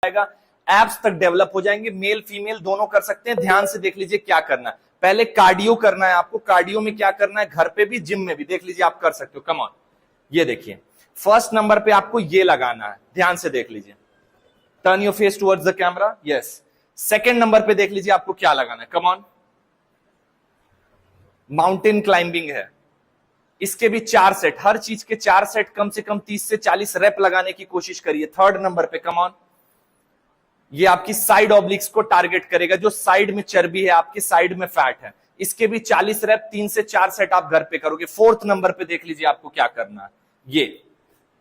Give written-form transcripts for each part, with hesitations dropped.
Abs तक develop हो जाएंगे, मेल फीमेल दोनों कर सकते हैं। ध्यान से देख लीजिए क्या करना है। पहले कार्डियो करना है आपको। कार्डियो में क्या करना है, घर पे भी जिम में भी देख लीजिए आप कर सकते हो। कम ऑन, ये देखिए फर्स्ट नंबर पे आपको ये लगाना है, ध्यान से देख लीजिए। Turn your face towards the camera, yes. Second number पे देख लीजिए आपको क्या लगाना है। कम ऑन, माउंटेन क्लाइंबिंग है, इसके भी 4 सेट, हर चीज के 4 सेट, कम से कम 30 से 40 रेप लगाने की कोशिश करिए। थर्ड नंबर पे कम ऑन, ये आपकी साइड ऑब्लिक्स को टारगेट करेगा, जो साइड में चर्बी है, आपके साइड में फैट है। इसके भी 40 रेप, 3 से 4 सेट आप घर पे करोगे। फोर्थ नंबर पे देख लीजिए आपको क्या करना है, ये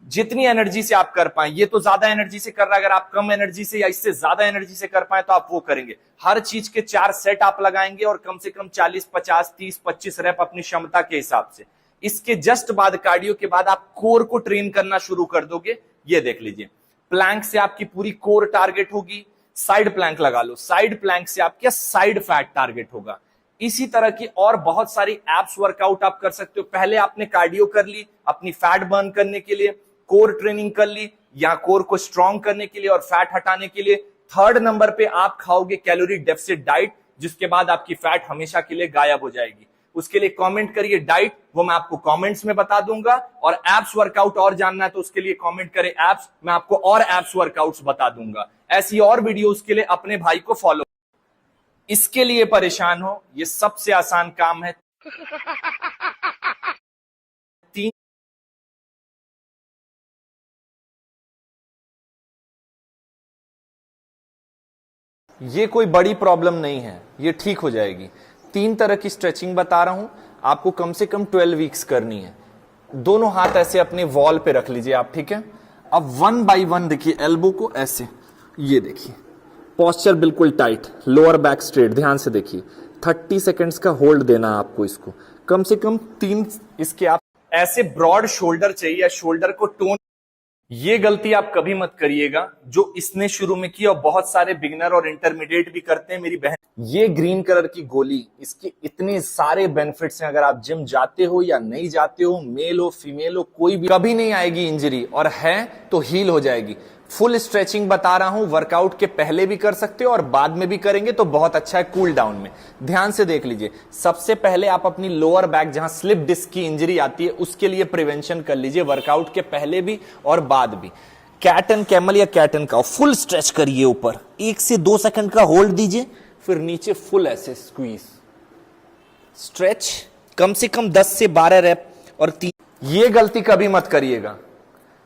जितनी एनर्जी से आप कर पाए। ये तो ज्यादा एनर्जी से कर रहा है, अगर आप कम एनर्जी से या इससे ज्यादा एनर्जी से कर पाए तो आप वो करेंगे। हर चीज के 4 सेट आप लगाएंगे और कम से कम 40, 50, 30, 25 रेप अपनी क्षमता के हिसाब से। इसके जस्ट बाद, कार्डियो के बाद, आप कोर को ट्रेन करना शुरू कर दोगे। ये देख लीजिए, प्लैंक से आपकी पूरी कोर टारगेट होगी। साइड प्लैंक लगा लो, साइड प्लैंक से आपका साइड फैट टारगेट होगा। इसी तरह की और बहुत सारी एप्स वर्कआउट आप कर सकते हो। पहले आपने कार्डियो कर ली अपनी फैट बर्न करने के लिए, कोर ट्रेनिंग कर ली या कोर को स्ट्रॉन्ग करने के लिए और फैट हटाने के लिए। थर्ड नंबर पे आप खाओगे कैलोरी डेफिसिट डाइट, जिसके बाद आपकी फैट हमेशा के लिए गायब हो जाएगी। उसके लिए कमेंट करिए डाइट, वो मैं आपको कमेंट्स में बता दूंगा। और एप्स वर्कआउट और जानना है तो उसके लिए कमेंट करें एप्स, मैं आपको और एप्स वर्कआउट्स बता दूंगा। ऐसी और वीडियोस के लिए अपने भाई को फॉलो। इसके लिए परेशान हो, ये सबसे आसान काम है। ये कोई बड़ी प्रॉब्लम नहीं है, ये ठीक हो जाएगी। 3 तरह की स्ट्रेचिंग बता रहा हूं, आपको कम से कम 12 वीक्स करनी है। दोनों हाथ ऐसे अपने वॉल पे रख लीजिए आप, ठीक है। अब 1 बाय 1 देखिए, एल्बो को ऐसे, ये देखिए पोस्चर बिल्कुल टाइट, लोअर बैक स्ट्रेट। ध्यान से देखिए, 30 सेकेंड्स का होल्ड देना है आपको। इसको कम से कम 3 इसके आप ऐसे ब्रॉड शोल्डर चाहिए, शोल्डर को टोन। ये गलती आप कभी मत करिएगा जो इसने शुरू में की और बहुत सारे बिगिनर और इंटरमीडिएट भी करते हैं। मेरी बहन, ये ग्रीन कलर की गोली, इसके इतने सारे बेनिफिट्स हैं। अगर आप जिम जाते हो या नहीं जाते हो, मेल हो फीमेल हो, कोई भी, कभी नहीं आएगी इंजरी, और है तो हील हो जाएगी। फुल स्ट्रेचिंग बता रहा हूं, वर्कआउट के पहले भी कर सकते हो और बाद में भी करेंगे तो बहुत अच्छा है कूल डाउन में। ध्यान से देख लीजिए, सबसे पहले आप अपनी लोअर बैक, जहां स्लिप डिस्क की इंजरी आती है, उसके लिए प्रिवेंशन कर लीजिए वर्कआउट के पहले भी और बाद भी। कैट एंड कैमल या cat and cow, full stretch करिए, ऊपर 1 से 2 सेकंड का होल्ड दीजिए, फिर नीचे फुल ऐसे स्क्वीज, स्ट्रेच, कम से कम 10 से 12 रेप और 3। ये गलती कभी मत करिएगा।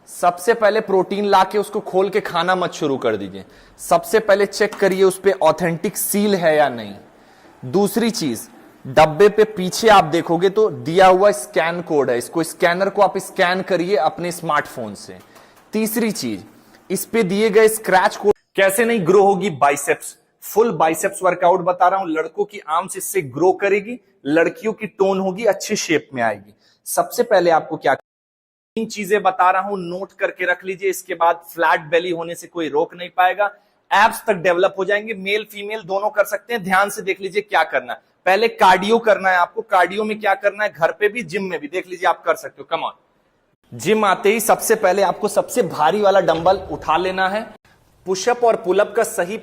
सबसे पहले प्रोटीन लाके उसको खोल के खाना मत शुरू कर दीजिए। सबसे पहले चेक करिए उस पे ऑथेंटिक सील है या नहीं। दूसरी चीज, डब्बे पे पीछे आप देखोगे तो दिया हुआ स्कैन कोड है, इसको स्कैनर को आप स्कैन करिए अपने स्मार्टफोन से। तीसरी चीज, इस पे दिए गए स्क्रैच कोड। कैसे नहीं ग्रो होगी बाइसेप्स, फुल बाइसेप्स वर्कआउट बता रहा हूं। लड़कों की आर्म्स इससे ग्रो करेगी, लड़कियों की टोन होगी, अच्छी शेप में आएगी। सबसे पहले आपको क्या, 3 चीजें बता रहा हूं, नोट करके रख लीजिए। इसके बाद फ्लैट बेली होने से कोई रोक नहीं पाएगा। एब्स तक डेवलप हो जाएंगे, मेल फीमेल दोनों कर सकते हैं। ध्यान से देख लीजिए क्या करना है। पहले कार्डियो करना है आपको। कार्डियो में क्या करना है, घर पे भी जिम में भी देख लीजिए आप कर सकते हो। कम ऑन, जिम आते ही सबसे पहले आपको सबसे भारी वाला डंबल उठा लेना है। पुशअप और पुलअप का सही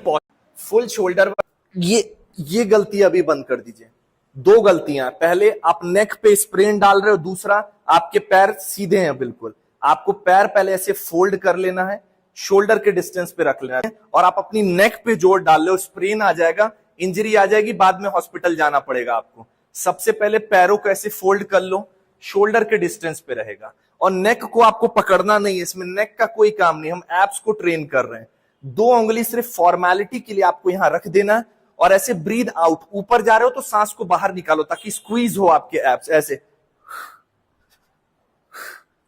फुल शोल्डर, ये गलती अभी बंद कर दीजिए। 2 गलतियां, पहले आप नेक पे स्प्रेन डाल रहे हो, दूसरा आपके पैर सीधे हैं बिल्कुल। आपको पैर पहले ऐसे फोल्ड कर लेना है, शोल्डर के डिस्टेंस पे रख लेना है, और आप अपनी नेक पे जोर डाल रहे हो, स्प्रेन आ जाएगा, इंजरी आ जाएगी, बाद में हॉस्पिटल जाना पड़ेगा आपको। सबसे पहले पैरों को ऐसे फोल्ड कर लो, शोल्डर के डिस्टेंस पे रहेगा, और नेक को आपको पकड़ना नहीं है, इसमें नेक का कोई काम नहीं, हम एब्स को ट्रेन कर रहे हैं। 2 उंगली सिर्फ फॉर्मेलिटी के लिए आपको यहां रख देना है, और ऐसे ब्रीथ आउट, ऊपर जा रहे हो तो सांस को बाहर निकालो ताकि स्क्वीज हो आपके एब्स। ऐसे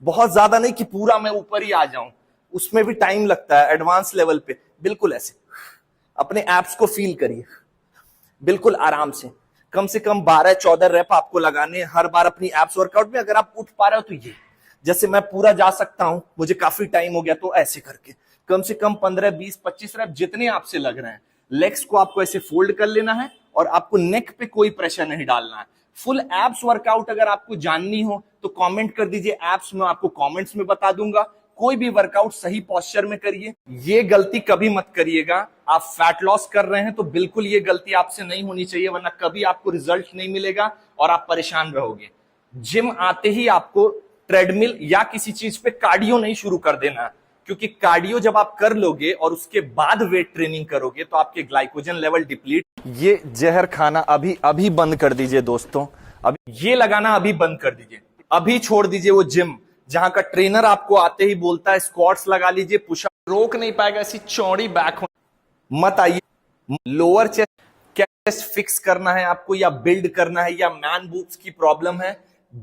बहुत ज्यादा नहीं कि पूरा मैं ऊपर ही आ जाऊं, उसमें भी टाइम लगता है एडवांस लेवल पे। बिल्कुल ऐसे अपने एब्स को फील करिए, बिल्कुल आराम से। कम से कम 12-14 रेप आपको लगाने हर बार अपनी एब्स वर्कआउट में। अगर आप उठ पा रहे हो तो ये, जैसे मैं पूरा जा सकता हूं, मुझे काफी टाइम हो गया, तो ऐसे करके कम से कम 15, 20, 25 रेप जितने आपसे लग रहे हैं। लेग्स को आपको ऐसे फोल्ड कर लेना है और आपको नेक पे कोई प्रेशर नहीं डालना है। फुल एब्स वर्कआउट अगर आपको जाननी हो तो कमेंट कर दीजिए एब्स, मैं आपको कमेंट्स में बता दूंगा। कोई भी वर्कआउट सही पोस्चर में करिए। ये गलती कभी मत करिएगा। आप फैट लॉस कर रहे हैं तो बिल्कुल ये गलती आपसे नहीं होनी चाहिए, वरना कभी आपको रिजल्ट नहीं मिलेगा और आप परेशान रहोगे। जिम आते ही आपको ट्रेडमिल या किसी चीज पे कार्डियो नहीं शुरू कर देना, क्योंकि कार्डियो जब आप कर लोगे और उसके बाद वेट ट्रेनिंग करोगे तो आपके ग्लाइकोजन लेवल डिप्लीट। ये जहर खाना अभी अभी बंद कर दीजिए दोस्तों, अभी ये लगाना अभी बंद कर दीजिए, अभी छोड़ दीजिए वो जिम जहां का ट्रेनर आपको आते ही बोलता है स्क्वाट्स लगा लीजिए, पुशअप रोक नहीं पाएगा, ऐसी चौड़ी बैक हो मत आइए। लोअर चेस्ट फिक्स करना है आपको या बिल्ड करना है या मैन बूब्स की प्रॉब्लम है,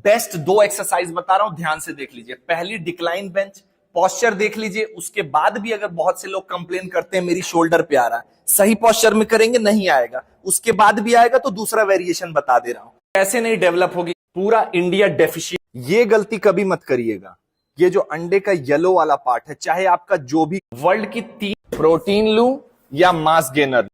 बेस्ट 2 एक्सरसाइज बता रहा हूं, ध्यान से देख लीजिए। पहली डिक्लाइन बेंच पोस्चर देख लीजिए, उसके बाद भी अगर बहुत से लोग कंप्लेन करते हैं मेरी शोल्डर पे आ रहा है, सही पोस्चर में करेंगे नहीं आएगा, उसके बाद भी आएगा तो दूसरा वेरिएशन बता दे रहा हूं। कैसे नहीं डेवलप होगी, पूरा इंडिया डेफिशिएंट। ये गलती कभी मत करिएगा। ये जो अंडे का येलो वाला पार्ट है, चाहे आपका जो भी वर्ल्ड की 3 प्रोटीन लूं या मास गेनर,